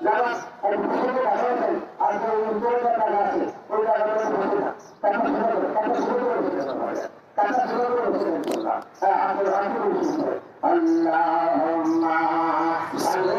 যারা ভূষণে দেখা আছেন আর উত্তরের টাকা আছে ওই টাকাটা বসে না টাকা শুরু করে টাকা শুরু করে বসে হ্যাঁ আমাদের আল্লাহুম্মা সাল্লি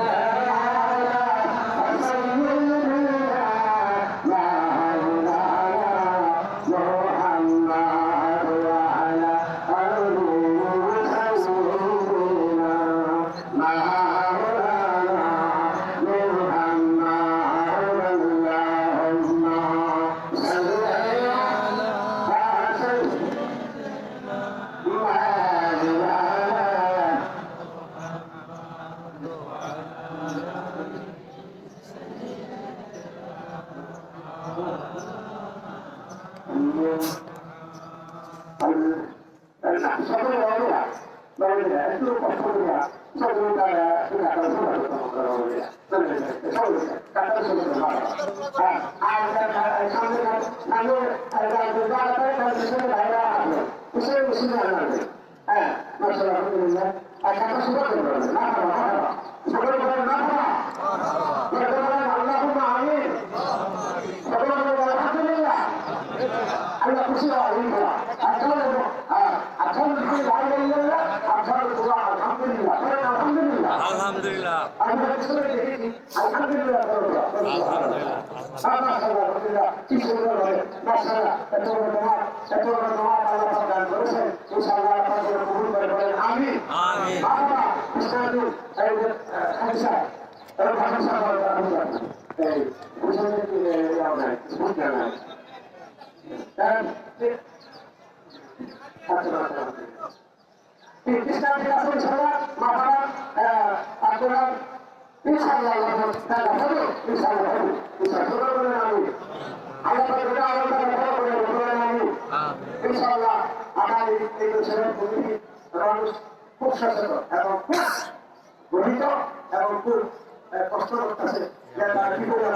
সকলে বড়রা বড়রা একটু কষ্ট করিয়া সকলে তারা কাটার সময় কাটার সময় আর সামনে ভাইরা আসবে কিসের মেশিন আনবে হ্যাঁ মাসাল আলহামদুলিল্লাহ আর কাটা সুন্দর করে না সকলে বলেন না আল্লাহুম্মা আমিন সকলে বলেন আলহামদুলিল্লাহ আল্লাহ খুশি হয় আলহামদুলিল্লাহ খুব সচেতন এবং খুব গঠিত এবং খুব কষ্ট করতেছে যে তার কি করে